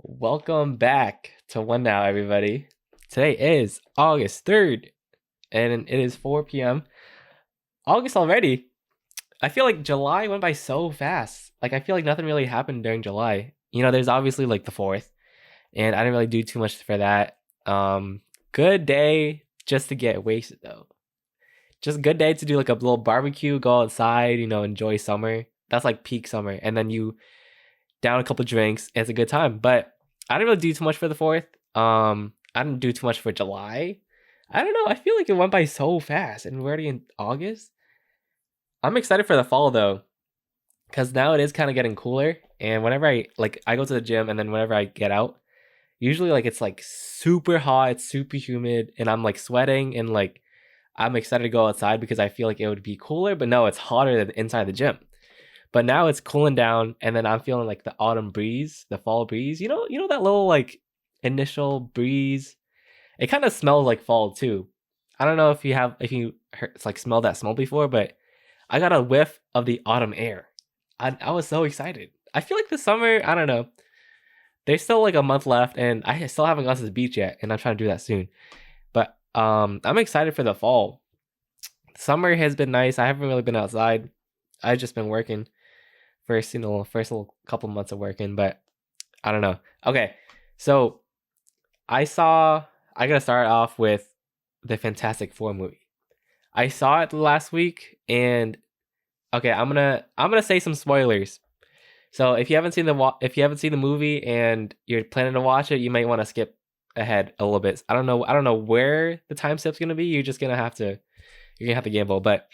Welcome back to One Now, everybody. Today is August 3rd, and it is 4 p.m. August already. I feel like July went by so fast. Like, I feel like nothing really happened during July. There's obviously like the 4th, and I didn't really do too much for that. Good day just to get wasted, though. Just a good day to do like a little barbecue, go outside, enjoy summer. That's like peak summer. And then you down a couple drinks. It's a good time. But I didn't really do too much for the 4th. I didn't do too much for July. I don't know. I feel like it went by so fast, and we're already in August. I'm excited for the fall though, because now it is kind of getting cooler. And whenever I go to the gym, and then whenever I get out, usually like it's like super hot, it's super humid, and I'm like sweating, and like I'm excited to go outside because I feel like it would be cooler. But no, it's hotter than inside the gym. But now it's cooling down, and then I'm feeling like the autumn breeze, the fall breeze. You know that little like initial breeze. It kind of smells like fall too. I don't know if you heard, it's like smelled that smell before, but I got a whiff of the autumn air. I was so excited. I feel like the summer. I don't know. There's still like a month left, and I still haven't gone to the beach yet, and I'm trying to do that soon. But I'm excited for the fall. Summer has been nice. I haven't really been outside. I've just been working first little couple months of working, but I don't know. Okay, so I gotta start off with the Fantastic Four movie. I saw it last week, and okay, I'm gonna say some spoilers. So if you haven't seen the movie and you're planning to watch it, you might want to skip ahead a little bit. I don't know where the time step's gonna be. You're gonna have to gamble. But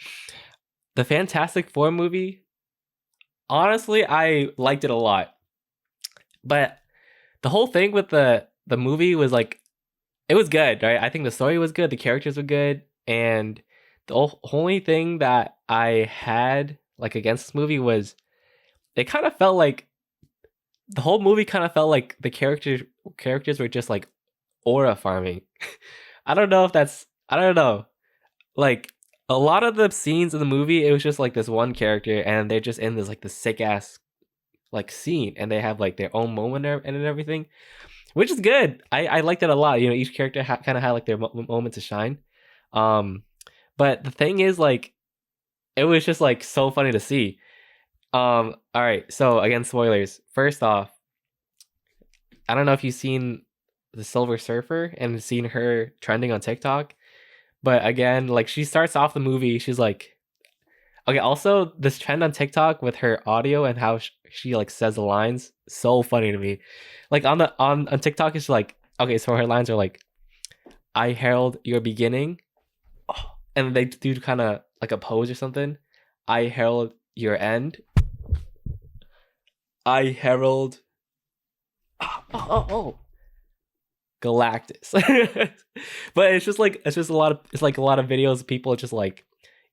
the Fantastic Four movie, honestly, I liked it a lot. But the whole thing with the movie was like it was good, right? I think the story was good, the characters were good, and the only thing that I had like against this movie was it kind of felt like the whole movie kind of felt like the characters were just like aura farming. I don't know. Like a lot of the scenes in the movie, it was just like this one character, and they're just in this sick ass like scene, and they have like their own moment and everything, which is good. I liked it a lot. Each character kind of had like their moment to shine. Um, but the thing is, like, it was just like so funny to see. All right. So again, spoilers. First off, I don't know if you've seen the Silver Surfer and seen her trending on TikTok, but again, like she starts off the movie, she's like, okay. Also, this trend on TikTok with her audio and how she like says the lines, so funny to me. Like on TikTok, it's like, okay, so her lines are like, "I herald your beginning," and they do kind of like a pose or something. "I herald your end." "I herald." Oh. Galactus. But it's just a lot of videos of people just like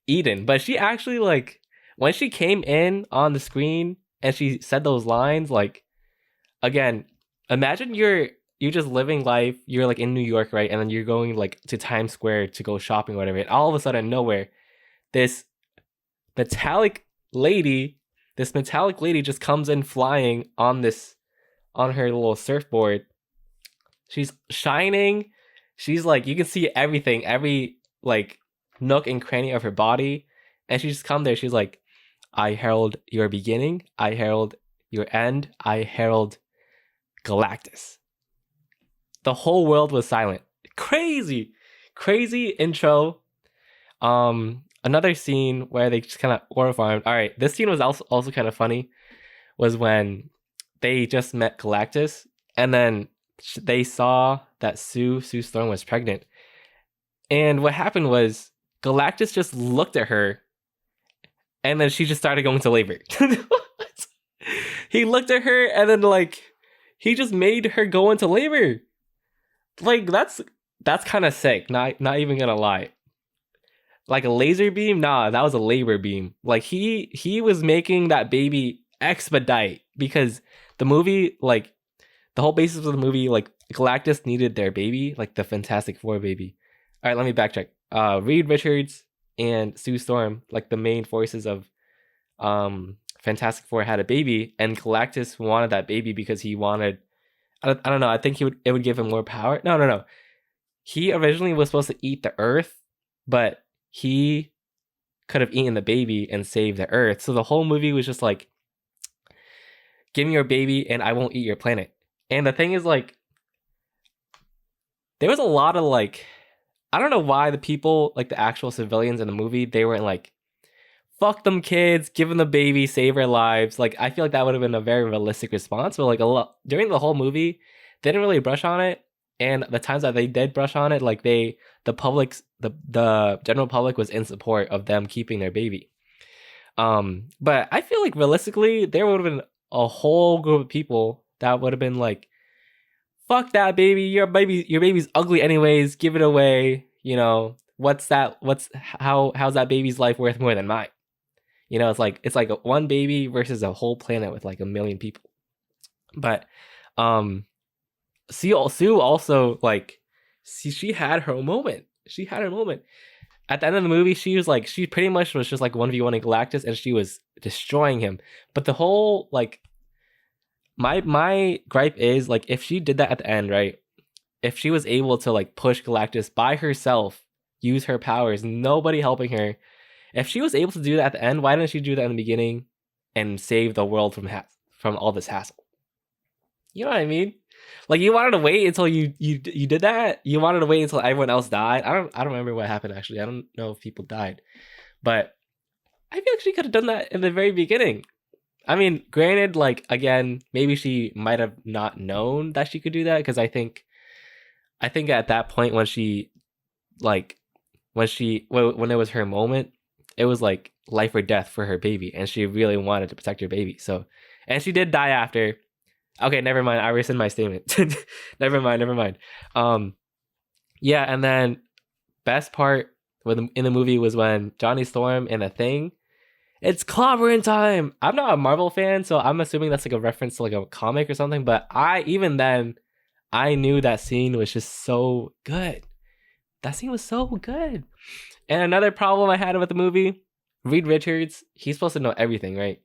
eating. But she actually like when she came in on the screen and she said those lines, like again, imagine you're just living life, you're like in New York, right? And then you're going like to Times Square to go shopping or whatever. And all of a sudden nowhere, this metallic lady, this metallic lady just comes in flying on her little surfboard. She's shining. She's like you can see everything, every like nook and cranny of her body, and she just come there. She's like, "I herald your beginning. I herald your end. I herald Galactus." The whole world was silent. Crazy, crazy intro. Another scene where they just kind of aura farmed. All right, this scene was also kind of funny. Was when they just met Galactus, and then they saw that Sue Storm was pregnant. And what happened was Galactus just looked at her, and then she just started going to labor. He looked at her, and then like he just made her go into labor. Like that's kind of sick. Not even gonna lie. Like a laser beam, nah, that was a labor beam. Like he was making that baby expedite because the movie like the whole basis of the movie, like Galactus needed their baby, like the Fantastic Four baby. All right, let me backtrack. Reed Richards and Sue Storm, like the main forces of Fantastic Four, had a baby, and Galactus wanted that baby because he wanted I don't know. I think it would give him more power. No, no, no. He originally was supposed to eat the Earth, but he could have eaten the baby and saved the Earth. So the whole movie was just like, give me your baby and I won't eat your planet. And the thing is, like, there was a lot of like, I don't know why the people, like the actual civilians in the movie, they weren't like, fuck them kids, give them the baby, save our lives. Like, I feel like that would have been a very realistic response. But like a lot during the whole movie, they didn't really brush on it. And the times that they did brush on it, like the general public was in support of them keeping their baby. But I feel like realistically, there would have been a whole group of people that would have been like, fuck that baby, your baby's ugly anyways, give it away. You know, how's that baby's life worth more than mine? You know, it's like one baby versus a whole planet with like a million people. But Sue also like she had her moment. She had her moment. At the end of the movie, she was like she pretty much was just like 1v1 in Galactus and she was destroying him. But the whole like my gripe is like if she did that at the end, right? If she was able to like push Galactus by herself, use her powers, nobody helping her. If she was able to do that at the end, why didn't she do that in the beginning and save the world from all this hassle? You know what I mean? Like you wanted to wait until you did that. You wanted to wait until everyone else died. I don't remember what happened actually. I don't know if people died, but I feel like she could have done that in the very beginning. I mean, granted, like again, maybe she might have not known that she could do that because I think at that point when she like when it was her moment, it was like life or death for her baby, and she really wanted to protect her baby. So, and she did die after. Okay, never mind. I rescind my statement. Never mind. Never mind. Yeah, and then best part in the movie was when Johnny Storm and the Thing. It's clobbering time. I'm not a Marvel fan, so I'm assuming that's like a reference to like a comic or something. But even then, I knew that scene was just so good. That scene was so good. And another problem I had with the movie, Reed Richards, he's supposed to know everything, right?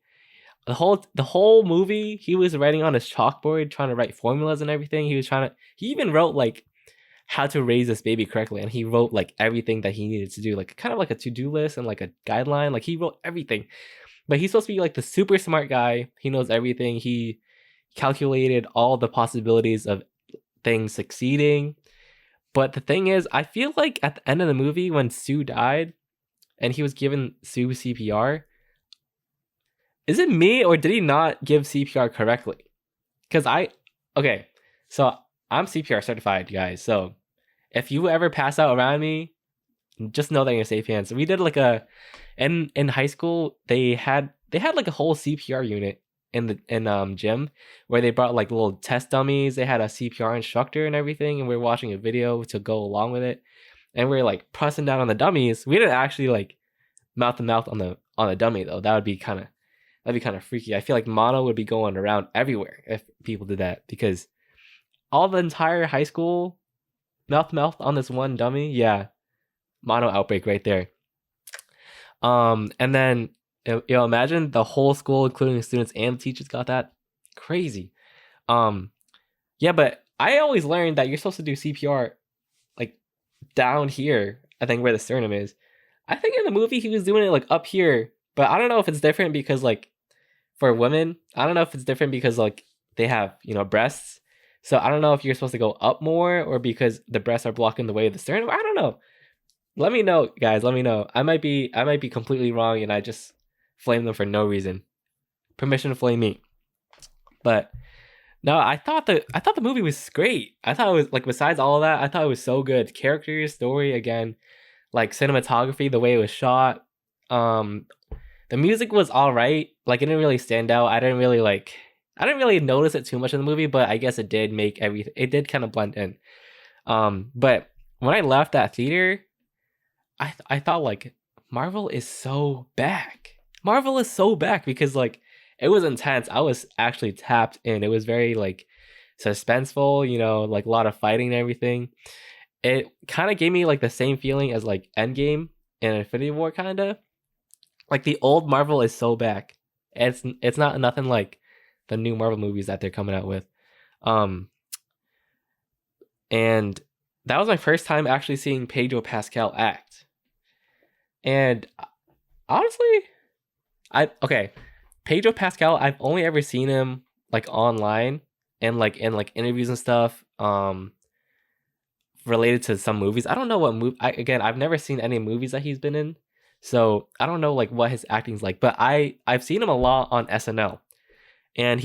The whole movie, he was writing on his chalkboard, trying to write formulas and everything. He even wrote like how to raise this baby correctly, and he wrote like everything that he needed to do, like kind of like a to-do list and like a guideline. Like he wrote everything. But he's supposed to be like the super smart guy. He knows everything. He calculated all the possibilities of things succeeding. But the thing is, I feel like at the end of the movie, when Sue died and he was giving Sue CPR, is it me or did he not give CPR correctly? Because okay, so I'm CPR certified, guys. So if you ever pass out around me, just know that you're in safe hands. We did like in high school, they had like a whole CPR unit in the gym where they brought like little test dummies. They had a CPR instructor and everything, and we were watching a video to go along with it. And we were like pressing down on the dummies. We didn't actually like mouth to mouth on the dummy though. That'd be kind of freaky. I feel like mono would be going around everywhere if people did that because all the entire high school mouth to mouth on this one dummy. Yeah, mono outbreak right there. And then imagine the whole school, including the students and the teachers, got that. Crazy. Yeah, but I always learned that you're supposed to do CPR like down here. I think where the sternum is. I think in the movie he was doing it like up here, but I don't know if it's different because like for women, I don't know if it's different because like they have breasts. So I don't know if you're supposed to go up more or because the breasts are blocking the way of the sternum. I don't know. Let me know, guys. Let me know. I might be completely wrong, and I just flame them for no reason. Permission to flame me. But no, I thought the movie was great. I thought it was like besides all of that, I thought it was so good. Characters, story, again, like cinematography, the way it was shot. The music was all right. Like it didn't really stand out. I didn't really notice it too much in the movie, but I guess it did make everything. It did kind of blend in. But when I left that theater, I thought like Marvel is so back. Marvel is so back because like it was intense. I was actually tapped in. It was very like suspenseful, like a lot of fighting and everything. It kind of gave me like the same feeling as like Endgame and Infinity War kind of. Like the old Marvel is so back. It's not nothing like the new Marvel movies that they're coming out with. and that was my first time actually seeing Pedro Pascal act. And honestly, Pedro Pascal, I've only ever seen him like online and like in like interviews and stuff related to some movies. I don't know what movie. I've never seen any movies that he's been in, so I don't know like what his acting's like. But I've seen him a lot on SNL, and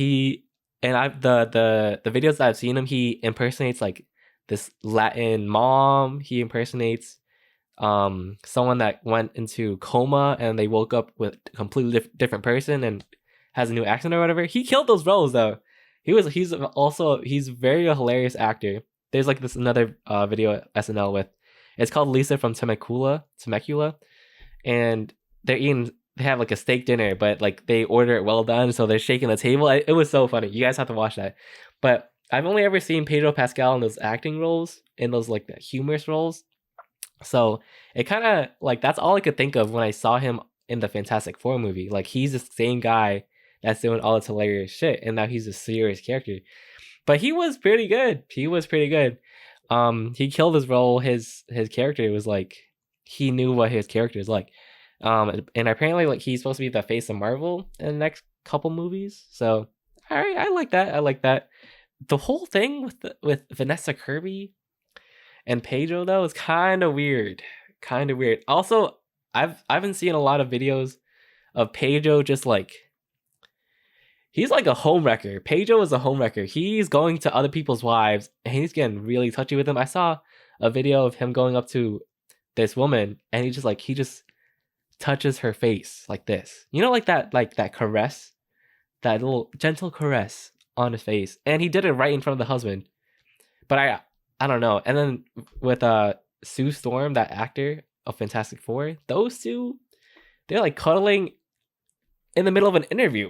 I've the videos that I've seen him, he impersonates like this Latin mom. He impersonates someone that went into coma and they woke up with a completely different person and has a new accent or whatever. He killed those roles though. He's very a hilarious actor. There's like this another video at SNL with, it's called Lisa from Temecula, and they have like a steak dinner, but like they order it well done, so they're shaking the table. It was so funny. You guys have to watch that. But I've only ever seen Pedro Pascal in those acting roles, in those like humorous roles. So it kind of like, that's all I could think of when I saw him in the Fantastic Four movie. Like he's the same guy that's doing all this hilarious shit, and now he's a serious character. But he was pretty good. He killed his role. His character was like, he knew what his character is like. And apparently like he's supposed to be the face of Marvel in the next couple movies. So all right, I like that. The whole thing with Vanessa Kirby and Pedro though is kind of weird. Also, I've been seeing a lot of videos of Pedro just like, he's like a homewrecker. Pedro is a homewrecker. He's going to other people's wives and he's getting really touchy with them. I saw a video of him going up to this woman and he just touches her face like this. You know, like that caress, that little gentle caress on his face. And he did it right in front of the husband. But I don't know. And then with Sue Storm, that actor of Fantastic Four, those two, they're like cuddling in the middle of an interview.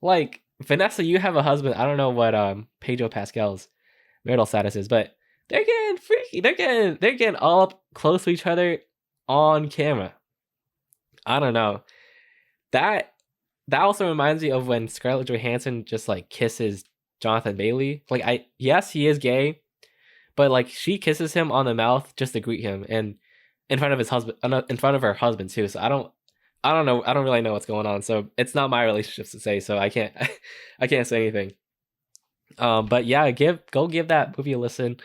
Like, Vanessa, you have a husband. I don't know what Pedro Pascal's marital status is, but they're getting freaky. They're getting all up close to each other on camera. I don't know. That also reminds me of when Scarlett Johansson just like kisses Jonathan Bailey. Like, yes, he is gay, but like she kisses him on the mouth just to greet him, and in front of his husband, in front of her husband too. So I don't know. I don't really know what's going on. So it's not my relationships to say. So I can't say anything. But yeah, go give that movie a listen.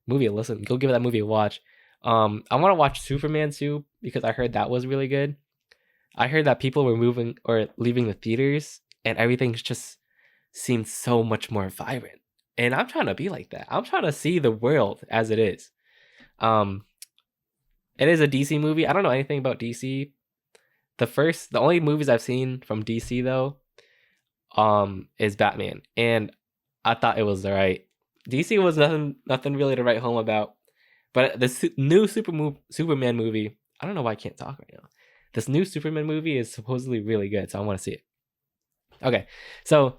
Go give that movie a watch. I want to watch Superman 2 because I heard that was really good. I heard that people were moving or leaving the theaters and everything just seemed so much more vibrant. And I'm trying to be like that. I'm trying to see the world as it is. It is a DC movie. I don't know anything about DC. The only movies I've seen from DC though, is Batman, and I thought it was alright. DC was nothing really to write home about. But this new Superman movie, I don't know why I can't talk right now. This new Superman movie is supposedly really good, so I want to see it. Okay, so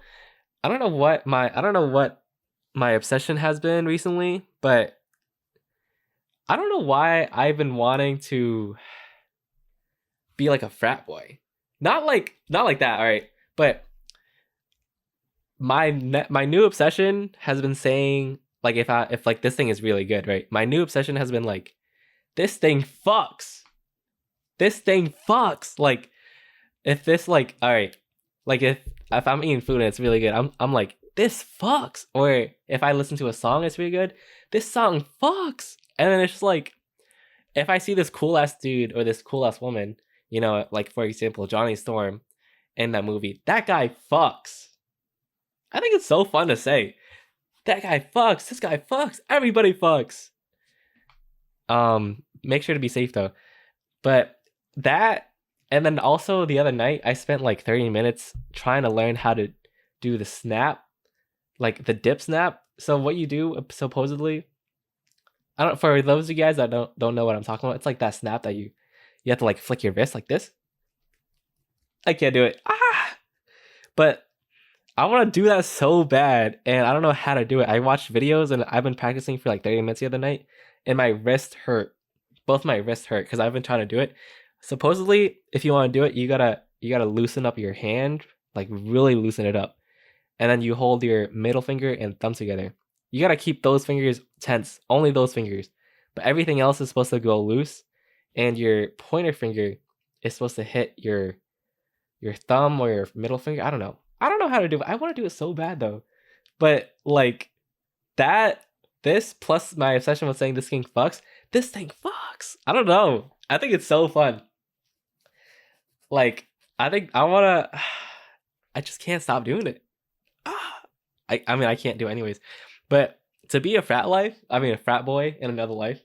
I don't know what my obsession has been recently, but I don't know why I've been wanting to be like a frat boy. Not like that, all right. But my new obsession has been saying, like, if like this thing is really good, right? My new obsession has been like, this thing fucks. Like, if this like, all right, like if I'm eating food and it's really good, I'm like, this fucks. Or if I listen to a song it's really good, this song fucks. And then it's just like, if I see this cool ass dude or this cool ass woman, you know, like for example, Johnny Storm in that movie, that guy fucks. I think it's so fun to say, that guy fucks, this guy fucks, everybody fucks. Make sure to be safe though. But that, and then also the other night, I spent like 30 minutes trying to learn how to do the snap, like the dip snap. So what you do supposedly, I don't, for those of you guys that don't know what I'm talking about, it's like that snap that you have to like flick your wrist like this. I can't do it. But I want to do that so bad, and I don't know how to do it. I watched videos and I've been practicing for like 30 minutes the other night, and my wrist hurt. Both my wrists hurt because I've been trying to do it. Supposedly, if you want to do it, you gotta loosen up your hand, like really loosen it up, and then you hold your middle finger and thumb together, You gotta keep those fingers tense, only those fingers. But everything else is supposed to go loose, and your pointer finger is supposed to hit your thumb or your middle finger. I don't know. I don't know how to do it. I want to do it so bad though. But like that, this plus my obsession with saying this thing fucks. This thing fucks. I don't know. I think it's so fun. Like I think I wanna. I just can't stop doing it. I mean I can't do it anyways. But to be a frat a frat boy in another life,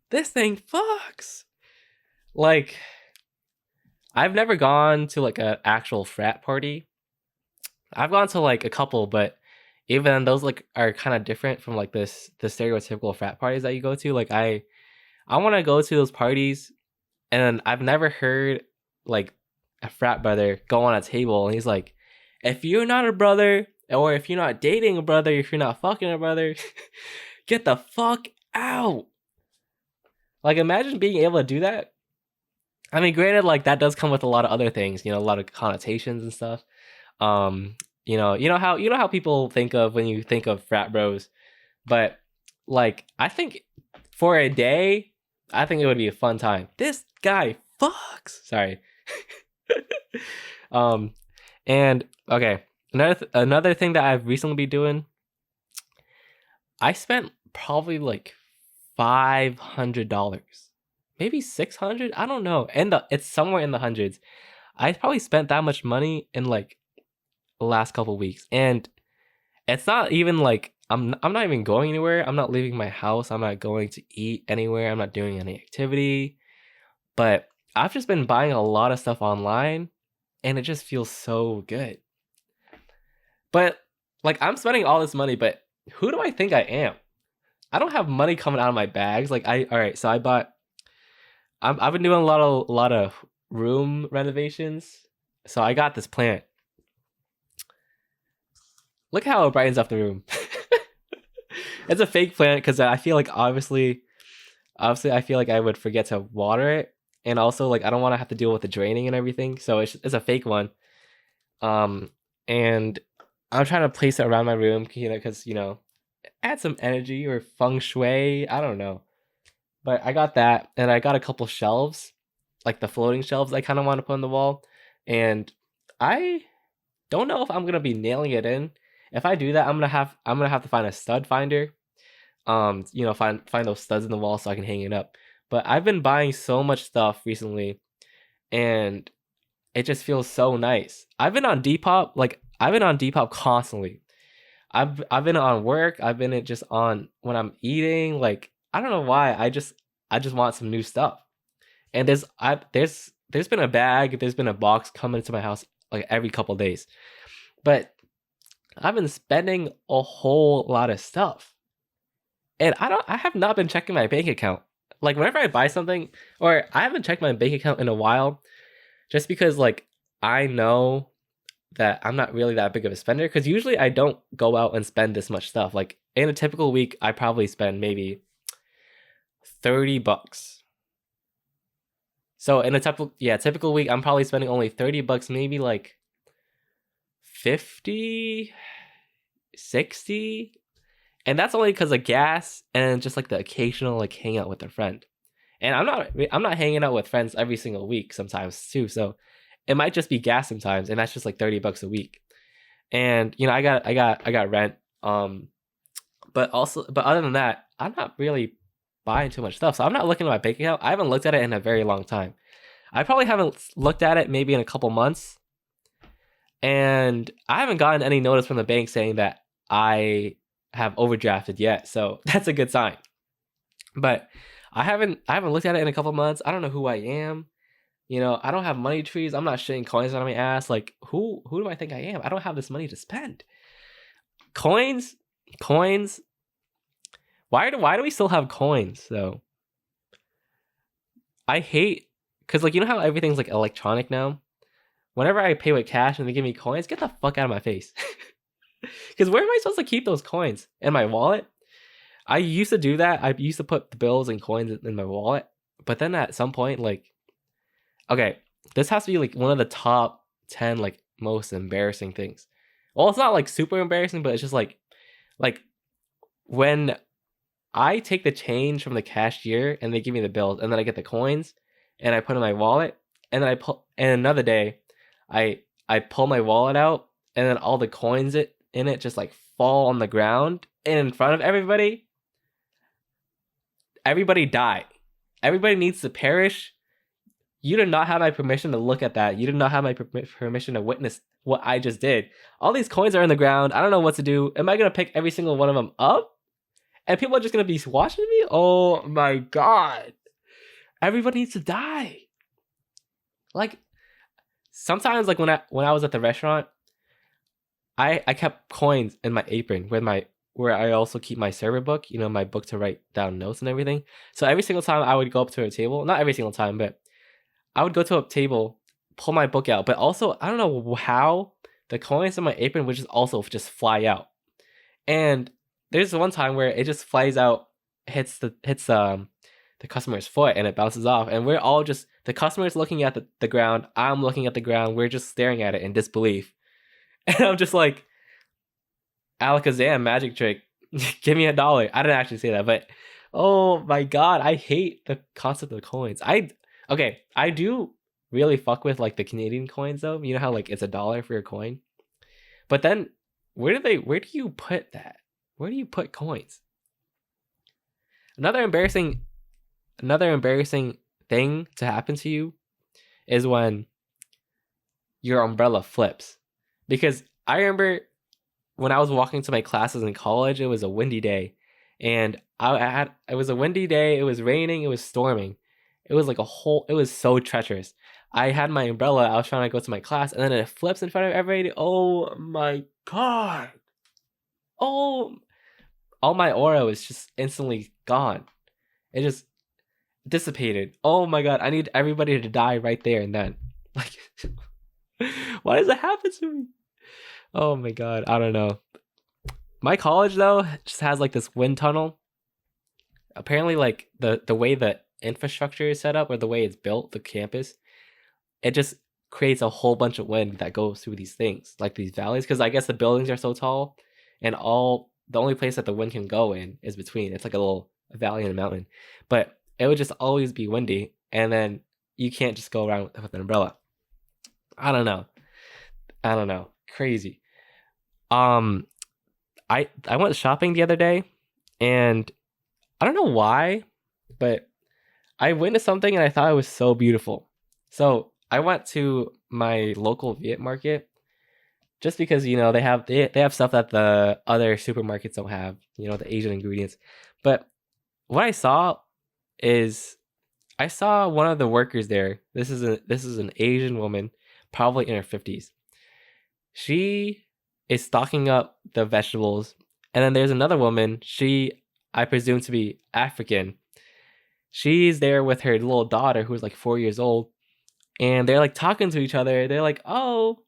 this thing fucks. Like I've never gone to like an actual frat party. I've gone to like a couple, but even those like are kind of different from like the stereotypical frat parties that you go to. Like I want to go to those parties, and I've never heard like a frat brother go on a table and he's like, if you're not a brother, or if you're not dating a brother, if you're not fucking a brother, get the fuck out. Like imagine being able to do that. I mean, granted, like that does come with a lot of other things, a lot of connotations and stuff. You know how people think of when you think of frat bros, but like I think for a day, I think it would be a fun time. This guy fucks. Sorry. And okay, another thing that I've recently been doing, I spent probably like $500, maybe 600. I don't know, and it's somewhere in the hundreds. I probably spent that much money in like the last couple weeks, and it's not even like I'm not even going anywhere. I'm not leaving my house. I'm not going to eat anywhere. I'm not doing any activity. But I've just been buying a lot of stuff online, and it just feels so good. But like I'm spending all this money, but who do I think I am? I don't have money coming out of my bags. Like all right, so I've been doing a lot of room renovations. So I got this plant. Look how it brightens up the room. It's a fake plant because I feel like obviously I feel like I would forget to water it, and also like I don't want to have to deal with the draining and everything. So it's a fake one. And I'm trying to place it around my room, because add some energy or feng shui. I don't know, but I got that, and I got a couple shelves, like the floating shelves I kind of want to put on the wall, and I don't know if I'm gonna be nailing it in. If I do that, I'm gonna have to find a stud finder. Find those studs in the wall so I can hang it up. But I've been buying so much stuff recently, and it just feels so nice. I've been on Depop, constantly. I've been on work. I've been just on when I'm eating. Like I don't know why. I just want some new stuff. And there's been a box coming to my house like every couple days. But I've been spending a whole lot of stuff. And I have not been checking my bank account. Like whenever I buy something, or I haven't checked my bank account in a while, just because like I know that I'm not really that big of a spender, because usually I don't go out and spend this much stuff. Like in a typical week, I probably spend maybe $30. So in a typical week, I'm probably spending only $30, maybe like 50, 60. And that's only because of gas and just like the occasional like hang out with a friend. And I'm not hanging out with friends every single week sometimes too. So it might just be gas sometimes, and that's just like $30 a week. And I got rent. But other than that, I'm not really buying too much stuff. So I'm not looking at my bank account. I haven't looked at it in a very long time. I probably haven't looked at it maybe in a couple months. And I haven't gotten any notice from the bank saying that I have overdrafted yet. So that's a good sign. But I haven't looked at it in a couple months. I don't know who I am. I don't have money trees. I'm not shitting coins out of my ass. Like who do I think I am? I don't have this money to spend. Coins. Why do we still have coins though? I hate, because like how everything's like electronic now. Whenever I pay with cash and they give me coins, get the fuck out of my face. Because where am I supposed to keep those coins? In my wallet? I used to do that. I used to put the bills and coins in my wallet. But then at some point, like, okay, this has to be like one of the top 10 like most embarrassing things. Well, it's not like super embarrassing, but it's just like when I take the change from the cashier and they give me the bills, and then I get the coins and I put in my wallet, and then another day I pull my wallet out, and then all the coins in it just like fall on the ground in front of everybody. Everybody die. Everybody needs to perish. You did not have my permission to look at that. You did not have my permission to witness what I just did. All these coins are on the ground. I don't know what to do. Am I going to pick every single one of them up? And people are just going to be watching me? Oh my god. Everybody needs to die. Like, sometimes, like, when I was at the restaurant, I kept coins in my apron where I also keep my server book, my book to write down notes and everything. So every single time I would go up to a table, not every single time, but I would go to a table, pull my book out, but also I don't know how the coins in my apron would just fly out. And there's one time where it just flies out, hits the customer's foot, and it bounces off, and we're all just, the customer's looking at the ground, I'm looking at the ground, we're just staring at it in disbelief. And I'm just like, Alakazam, magic trick, give me $1. I didn't actually say that, but oh my god, I hate the concept of coins. I do really fuck with like the Canadian coins though. You know how like it's $1 for a coin? But then where do you put that? Where do you put coins? Another embarrassing thing to happen to you is when your umbrella flips. Because I remember when I was walking to my classes in college, it was a windy day, and it was a windy day, it was raining, it was storming. It was like it was so treacherous. I had my umbrella, I was trying to go to my class, and then it flips in front of everybody. Oh my god. Oh, all my aura was just instantly gone. It just dissipated. Oh my god, I need everybody to die right there and then. Like, why does that happen to me? Oh my god, I don't know. My college though just has like this wind tunnel. Apparently, like the way the infrastructure is set up, or the way it's built, the campus, it just creates a whole bunch of wind that goes through these things, like these valleys. Because I guess the buildings are so tall, and the only place that the wind can go in is between. It's like a valley and a mountain, but it would just always be windy, and then you can't just go around with an umbrella. I don't know. Crazy. I went shopping the other day, and I don't know why, but I witnessed something and I thought it was so beautiful. So I went to my local Viet market just because they have stuff that the other supermarkets don't have, the Asian ingredients. But what I saw is I saw one of the workers there. This is an Asian woman, probably in her 50s. She is stocking up the vegetables, and then there's another woman. I presume to be African. She's there with her little daughter who's like 4 years old, and they're like talking to each other. They're like, "Oh,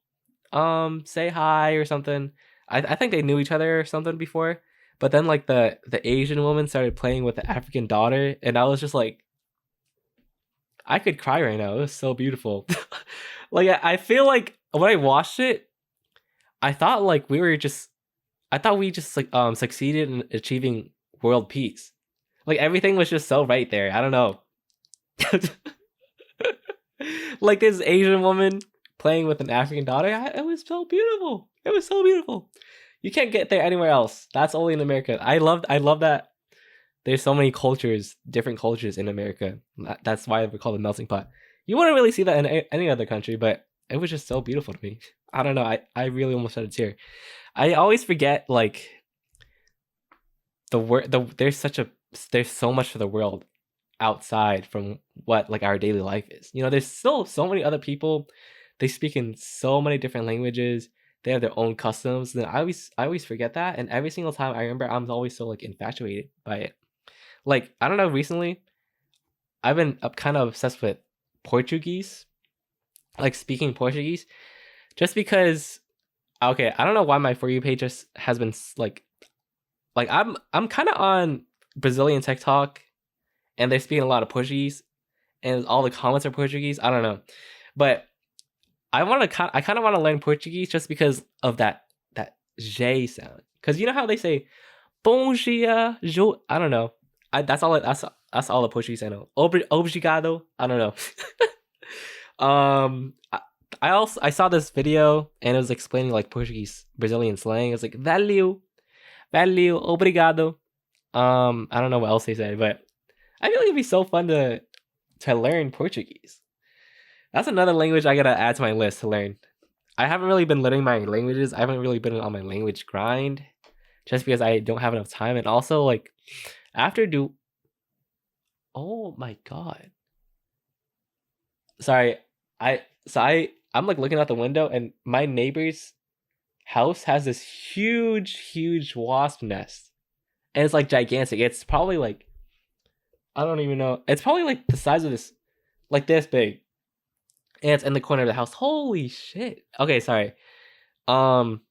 say hi" or something. I think they knew each other or something before, but then like the Asian woman started playing with the African daughter, and I was just like, I could cry right now. It was so beautiful. Like, I feel like when I watched it, I thought we just like succeeded in achieving world peace. Like, everything was just so right there. I don't know. Like, this Asian woman playing with an African daughter, it was so beautiful. It was so beautiful. You can't get there anywhere else. That's only in America. I love that there's so many cultures, different cultures in America. That's why we call it a melting pot. You wouldn't really see that in any other country, but it was just so beautiful to me. I don't know. I really almost shed a tear. I always forget, like, there's so much for the world outside from what like our daily life is. There's still so many other people. They speak in so many different languages. They have their own customs. And I always forget that. And every single time I remember, I'm always so like infatuated by it. Like, I don't know, recently I've been kind of obsessed with Portuguese, like speaking Portuguese, just because. Okay, I don't know why my For You page just has been like I'm kind of on Brazilian TikTok, and they're speaking a lot of Portuguese, and all the comments are Portuguese. I don't know, but I kind of want to learn Portuguese just because of that J sound. Because you know how they say Bom dia, I don't know. That's all. That's all the Portuguese I know. Obrigado. I don't know. I, I saw this video and it was explaining like Portuguese Brazilian slang. It's like valeu, obrigado. I don't know what else they said, but I feel like it'd be so fun to learn Portuguese. That's another language I gotta add to my list to learn. I haven't really been learning my languages. I haven't really been on my language grind, just because I don't have enough time. And also, like, after do. Oh my god. Sorry, I'm like looking out the window, and my neighbor's house has this huge wasp nest, and it's like gigantic. It's probably like, I don't even know. It's probably like the size of this, like this big, and it's in the corner of the house. Holy shit. Okay, sorry. Um,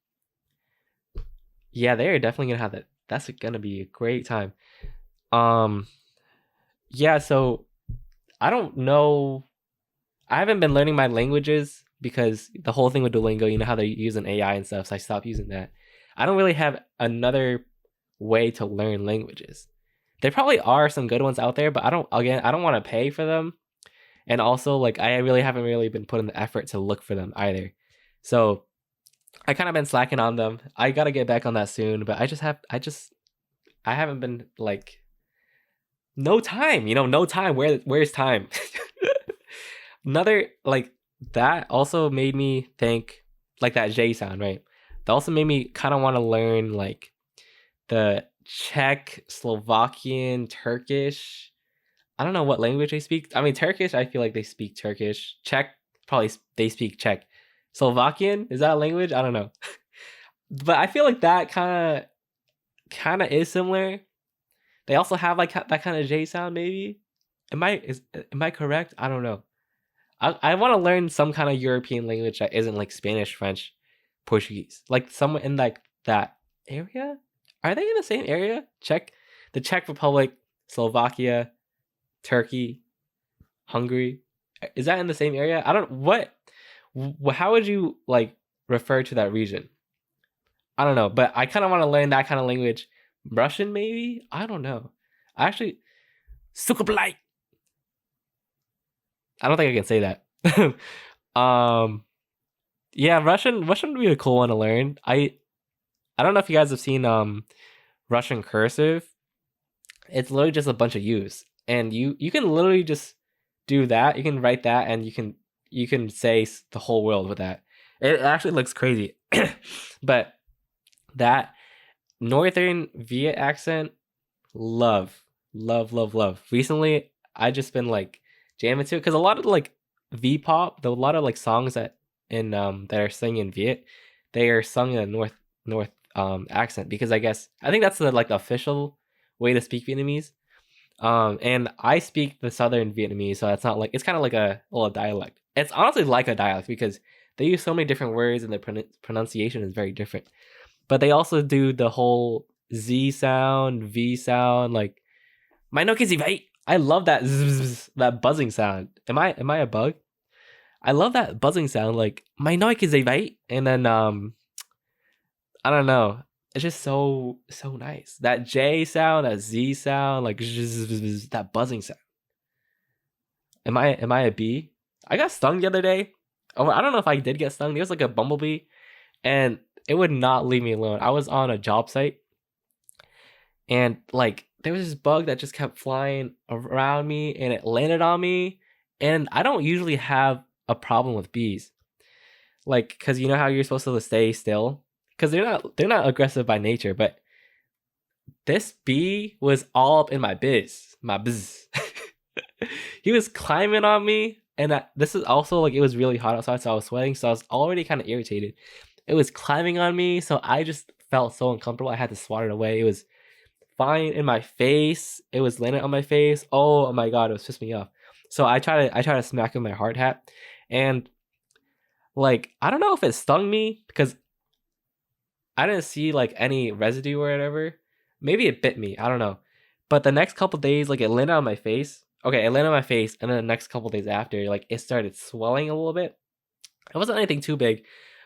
yeah, they're definitely gonna have that. That's gonna be a great time. Um, yeah. So I don't know. I haven't been learning my languages because the whole thing with Duolingo, you know how they're using AI and stuff, so I stopped using that. I don't really have another way to learn languages. There probably are some good ones out there, but I don't want to pay for them. And also like I really haven't really been putting the effort to look for them either. So I kind of been slacking on them. I got to get back on that soon, but I haven't been like no time, no time. Where's time? Another like that also made me think like that J sound, right? That also made me kind of want to learn like the Czech, Slovakian, Turkish. I don't know what language they speak. I mean, Turkish, I feel like they speak Turkish. Czech, probably they speak Czech. Slovakian, is that a language? I don't know. But I feel like that kind of is similar. They also have like that kind of J sound, maybe. Am I correct? I don't know. I want to learn some kind of European language that isn't like Spanish, French, Portuguese. Like somewhere in like that area. Are they in the same area? The Czech Republic, Slovakia, Turkey, Hungary. Is that in the same area? I don't what. How would you like refer to that region? I don't know, but I kind of want to learn that kind of language. Russian, maybe. I don't know. I actually, Sukablai. I don't think I can say that. um, yeah, Russian would be a cool one to learn. I don't know if you guys have seen Russian cursive. It's literally just a bunch of U's, and you can literally just do that. You can write that, and you can say the whole world with that. It actually looks crazy, but that Northern Viet accent, love. Recently, I just been like jamming to it because a lot of like V-pop, a lot of like songs that are sung in Viet, they are sung in a north accent because I think that's the like the official way to speak Vietnamese. And I speak the Southern Vietnamese, so it's not like it's kind of like a little dialect. It's honestly like a dialect because they use so many different words and the pronunciation is very different. But they also do the whole Z sound, V sound, like my no kizzy right. I love that that buzzing sound. Am I a bug? I love that buzzing sound, like my no kizzy right, and then I don't know. It's just so nice. That J sound, that Z sound, like that buzzing sound. Am I a bee? I got stung the other day. Oh, I don't know if I did get stung. There was like a bumblebee, and it would not leave me alone. I was on a job site, and like there was this bug that just kept flying around me, and it landed on me. And I don't usually have a problem with bees, like because you know how you're supposed to stay still because they're not aggressive by nature, but this bee was all up in my biz. He was climbing on me, and this is also like it was really hot outside, so I was sweating, so I was already kind of irritated. It was climbing on me, so I just felt so uncomfortable. I had to swat it away. It was flying in my face. It was landing on my face. Oh my god, it was pissing me off. So I try to smack it with my hard hat, and like I don't know if it stung me because I didn't see like any residue or whatever. Maybe it bit me. I don't know. But the next couple days, like it landed on my face. Okay, it landed on my face, and then the next couple days after, like it started swelling a little bit. It wasn't anything too big,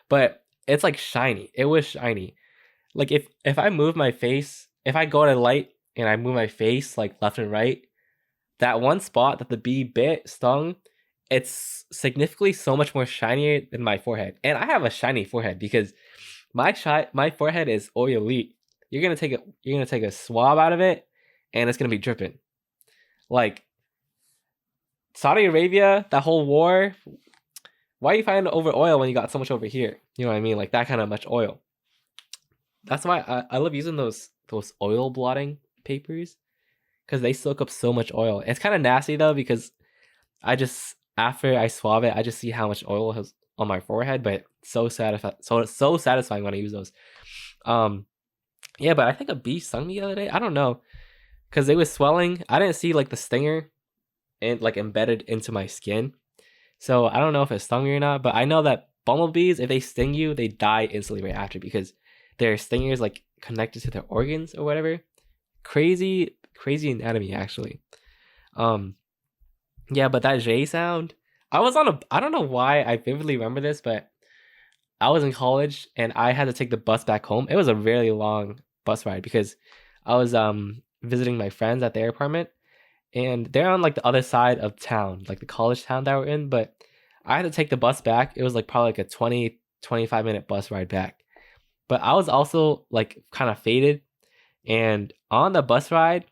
but it's like shiny. It was shiny. Like if I move my face if I go to light and I move my face like left and right, that one spot that the bee bit stung, it's significantly so much more shinier than my forehead. And I have a shiny forehead because my forehead is oily. You're gonna take a swab out of it, and it's gonna be dripping. Like Saudi Arabia, that whole war. Why are you fighting over oil when you got so much over here? You know what I mean? Like that kind of much oil. That's why I love using those oil blotting papers because they soak up so much oil. It's kind of nasty though because I just after I swab it, I just see how much oil has on my forehead, but so satisfying when I use those. Yeah, but I think a bee stung me the other day. I don't know because it was swelling. I didn't see like the stinger and like embedded into my skin, so I don't know if it stung me or not. But I know that bumblebees, if they sting you, they die instantly right after because their stingers like connected to their organs or whatever. Crazy anatomy actually. Yeah, but that J sound. I don't know why I vividly remember this, but I was in college and I had to take the bus back home. It was a really long bus ride because I was visiting my friends at their apartment and they're on like the other side of town, like the college town that we're in, but I had to take the bus back. It was like probably like a 25 minute bus ride back. But I was also like kind of faded and on the bus ride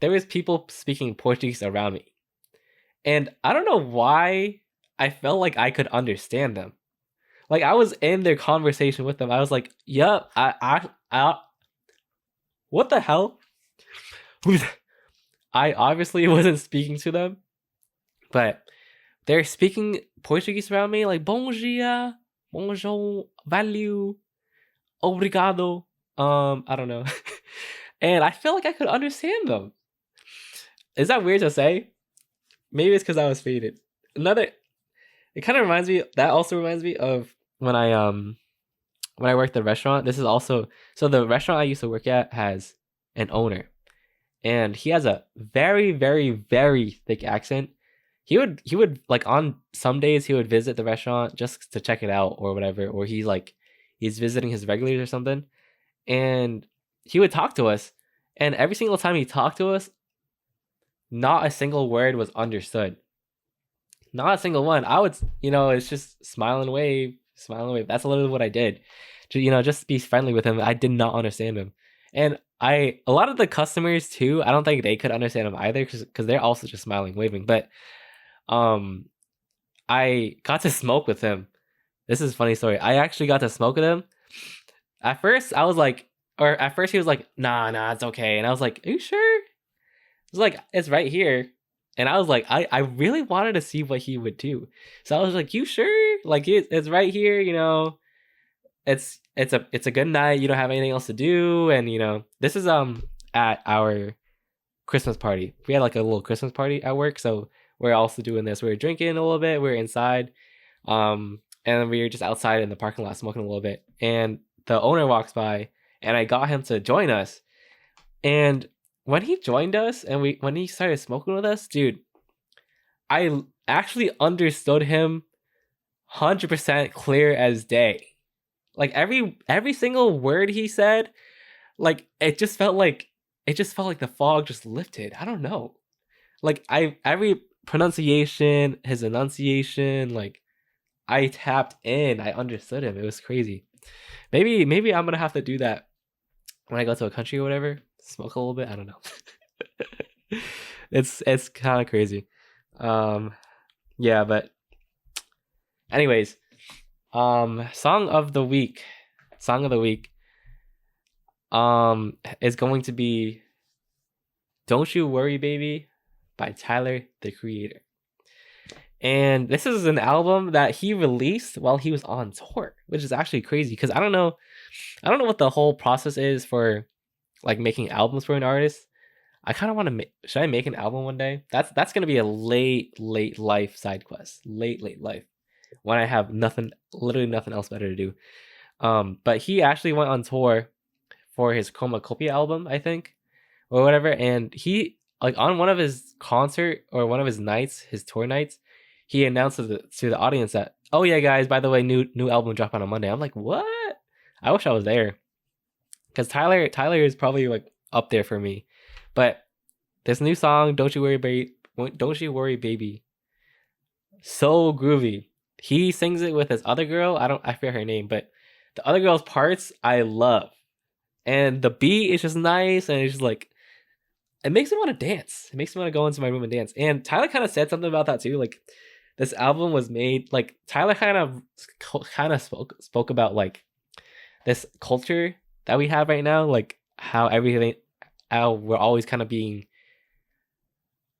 there was people speaking Portuguese around me. And I don't know why I felt like I could understand them. Like I was in their conversation with them. I was like, "Yup, what the hell?" I obviously wasn't speaking to them, but they're speaking Portuguese around me, like "Bom dia, bonjour, valeu, obrigado." I don't know, and I feel like I could understand them. Is that weird to say? Maybe it's because I was faded. Another, it kind of reminds me. That also reminds me of when I worked at the restaurant. This is also so the restaurant I used to work at has an owner, and he has a very very very thick accent. He would like on some days he would visit the restaurant just to check it out or whatever, or he's visiting his regulars or something, and he would talk to us, and every single time he talked to us, not a single word was understood. Not a single one. I would, it's just smile and wave, smile and wave. That's literally what I did. Just be friendly with him. I did not understand him, and a lot of the customers too. I don't think they could understand him either because they're also just smiling, waving. But um, I got to smoke with him. This is a funny story. I actually got to smoke with him. At first, I was like, or at first he was like, nah, it's okay, and I was like, are you sure? It was like it's right here. And I was like, I really wanted to see what he would do. So I was like, you sure? Like it's right here, it's a good night. You don't have anything else to do. And this is at our Christmas party. We had like a little Christmas party at work. So we're also doing this. We were drinking a little bit, we were inside. And we were just outside in the parking lot smoking a little bit. And the owner walks by and I got him to join us. And when he joined us and when he started smoking with us, dude, I actually understood him 100% clear as day. Like every single word he said, like it just felt like the fog just lifted. I don't know. Like every pronunciation, his enunciation, like I tapped in, I understood him. It was crazy. Maybe I'm gonna have to do that when I go to a country or whatever. Smoke a little bit. I don't know. It's kind of crazy. Yeah, but anyways, song of the week is going to be "Don't You Worry Baby" by Tyler the Creator. And this is an album that he released while he was on tour, which is actually crazy because I don't know what the whole process is for like making albums for an artist. I kind of want to should I make an album one day? That's going to be a late life side quest. Late life when I have literally nothing else better to do. But he actually went on tour for his Chromacopia album, I think, or whatever, and he like on one of his concert or one of his nights, his tour nights, he announced to the audience that, "Oh yeah, guys, by the way, new album dropped on a Monday." I'm like, "What?" I wish I was there. because Tyler is probably like up there for me. But this new song, Don't You Worry, Baby, so groovy. He sings it with his other girl. I forget her name, but the other girl's parts I love, and the beat is just nice, and it's just like it makes me want to dance. It makes me want to go into my room and dance. And Tyler kind of said something about that too. Like this album was made like Tyler kind of spoke about like this culture that we have right now, like how we're always kind of being.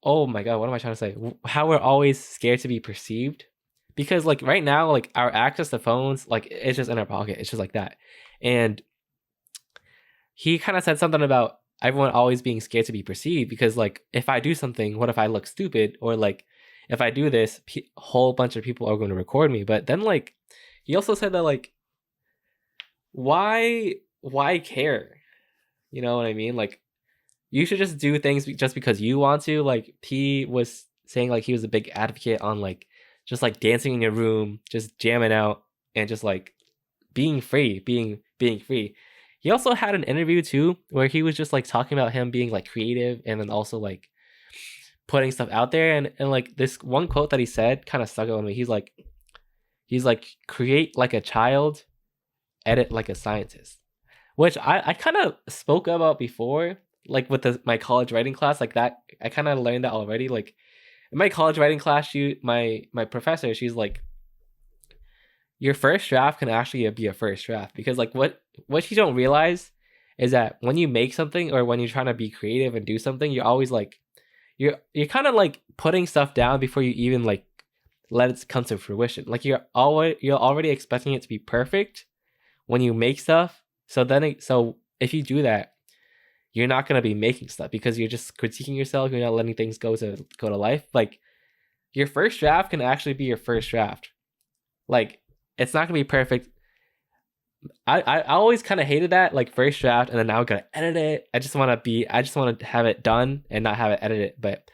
Oh my god, what am I trying to say? How we're always scared to be perceived, because like right now, like our access to phones, like it's just in our pocket. It's just like that, and he kind of said something about everyone always being scared to be perceived because like if I do something, what if I look stupid, or like if I do this, a whole bunch of people are going to record me. But then like he also said that like why care? You know what I mean? Like you should just do things just because you want to. Like he was saying like he was a big advocate on like just like dancing in your room, just jamming out and just like being free, being free. He also had an interview too where he was just like talking about him being like creative and then also like putting stuff out there, and like this one quote that he said kind of stuck with me. He's like create like a child, edit like a scientist, which I kind of spoke about before, like with my college writing class, like that I kind of learned that already. Like in my college writing class, my professor, she's like, your first draft can actually be a first draft, because like what you don't realize is that when you make something or when you're trying to be creative and do something, you're always like you're kind of like putting stuff down before you even like let it come to fruition. Like you're already expecting it to be perfect when you make stuff. So if you do that, you're not gonna be making stuff because you're just critiquing yourself. You're not letting things go to life. Like your first draft can actually be your first draft. Like it's not gonna be perfect. I always kind of hated that like first draft, and then now I gotta edit it. I just want to have it done and not have it edited. But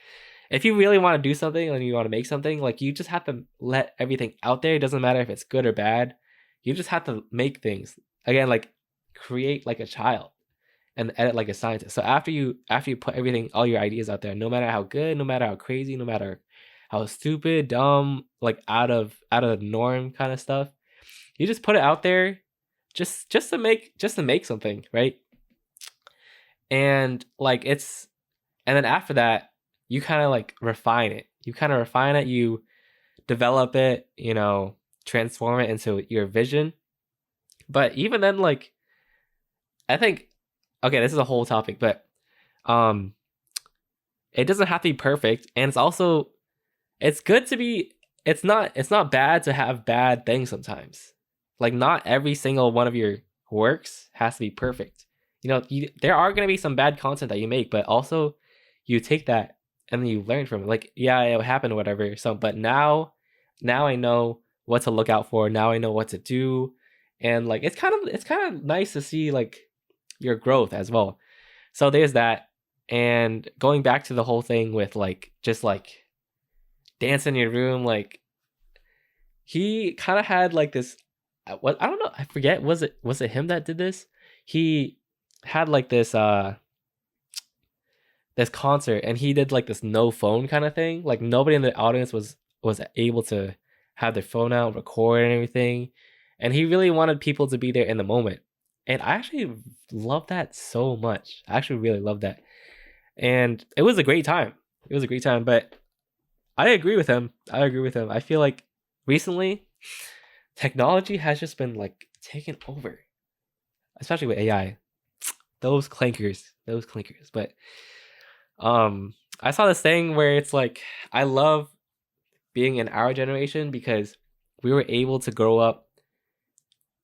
if you really want to do something and you want to make something, like you just have to let everything out there. It doesn't matter if it's good or bad. You just have to make things again, like create like a child and edit like a scientist. So after you put everything, all your ideas out there, no matter how good, no matter how crazy, no matter how stupid, dumb, like out of the norm kind of stuff, you just put it out there, just to make something, right? And like and then after that, you kind of like refine it. You develop it, transform it into your vision. But even then, like I think, okay, this is a whole topic, but um, it doesn't have to be perfect, and it's good to be. It's not bad to have bad things sometimes. Like not every single one of your works has to be perfect. There are gonna be some bad content that you make, but also you take that and then you learn from it. Like yeah, it happened or whatever. So, but now I know what to look out for. Now I know what to do, and like it's kind of nice to see like your growth as well. So there's that. And going back to the whole thing with like just like dance in your room, like he kind of had like this what I don't know, I forget, was it him that did this? He had like this concert, and he did like this no phone kind of thing. Like nobody in the audience was able to have their phone out, record and everything. And he really wanted people to be there in the moment. And I actually love that so much. I actually really love that. And it was a great time. It was a great time. But I agree with him. I feel like recently technology has just been like taken over, especially with AI. Those clankers. But I saw this thing where it's like I love being in our generation because we were able to grow up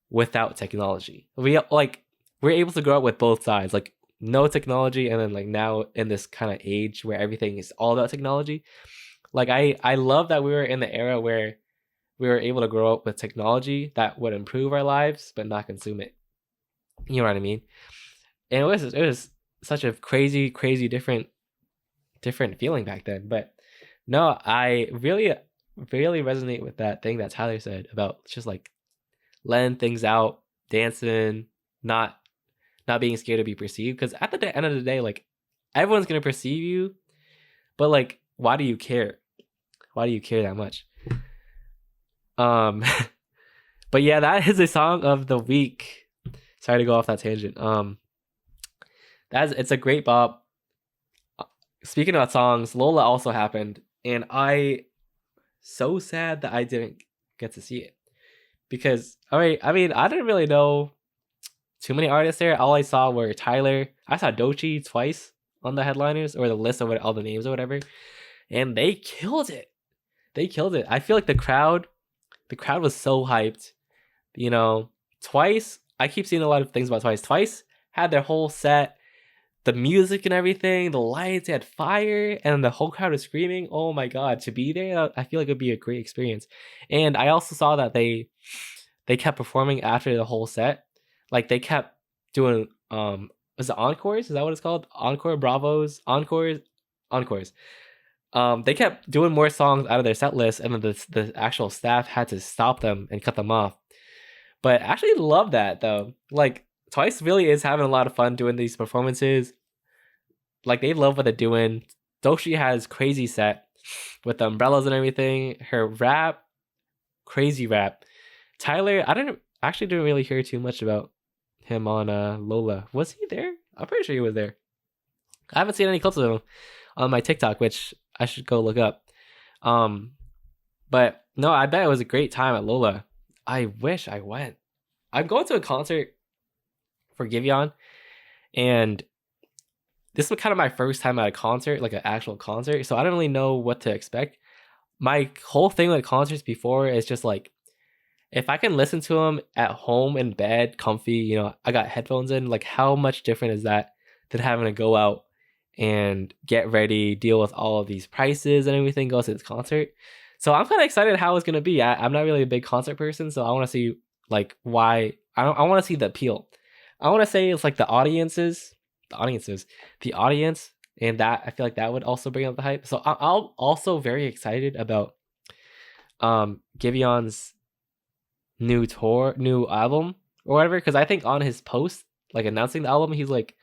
without technology. We're able to grow up with both sides, like no technology, and then like now in this kind of age where everything is all about technology. Like I love that we were in the era where we were able to grow up with technology that would improve our lives but not consume it. You know what I mean? And it was such a crazy different feeling back then. But no, I really resonate with that thing that Tyler said about just like letting things out, dancing, not not being scared to be perceived. Because at the end of the day, like everyone's gonna perceive you, but like, why do you care? Why do you care that much? Um, but yeah, that is a song of the week. Sorry to go off that tangent. It's a great bop. Speaking about songs, Lola also happened, and so sad that I didn't get to see it because I mean I didn't really know too many artists there. All I saw were Tyler. I saw Doechii twice on the headliners or the list of all the names or whatever, and they killed it. They killed it. I feel like the crowd was so hyped. You know, Twice. I keep seeing a lot of things about Twice. Twice had their whole set, the music and everything, the lights, they had fire, and the whole crowd was screaming. Oh my god, to be there, I feel like it'd be a great experience. And I also saw that they kept performing after the whole set. Like they kept doing was it encores? Is that what it's called? Encore, bravos, encores. They kept doing more songs out of their set list, and then the actual staff had to stop them and cut them off. But I actually love that though. Like Twice really is having a lot of fun doing these performances. Like they love what they're doing. Doechii has crazy set with the umbrellas and everything. Her rap, crazy rap. Tyler, I didn't really hear too much about him on Lola. Was he there? I'm pretty sure he was there. I haven't seen any clips of him on my TikTok, which I should go look up. But no, I bet it was a great time at Lola. I wish I went. I'm going to a concert for Giveon, and this was kind of my first time at a concert, like an actual concert. So I don't really know what to expect. My whole thing with concerts before is just like, if I can listen to them at home in bed, comfy, you know, I got headphones in, like how much different is that than having to go out and get ready, deal with all of these prices and everything, go to this concert. So I'm kind of excited how it's gonna be. I'm not really a big concert person, so I want to see like why. I want to see the appeal. I want to say it's like the audience, and that I feel like that would also bring up the hype. So I'm also very excited about Giveon's new album or whatever, because I think on his post like announcing the album, he's like,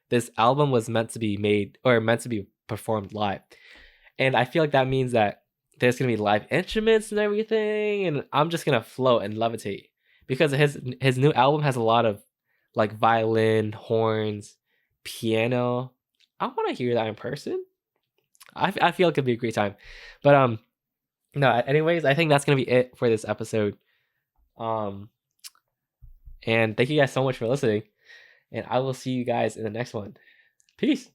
this album was meant to be made or meant to be performed live, and I feel like that means that there's gonna be live instruments and everything, and I'm just gonna float and levitate because his new album has a lot of like violin, horns, piano. I want to hear that in person. I feel like it'd be a great time, but no. Anyways, I think that's gonna be it for this episode. Um, and thank you guys so much for listening, and I will see you guys in the next one. Peace.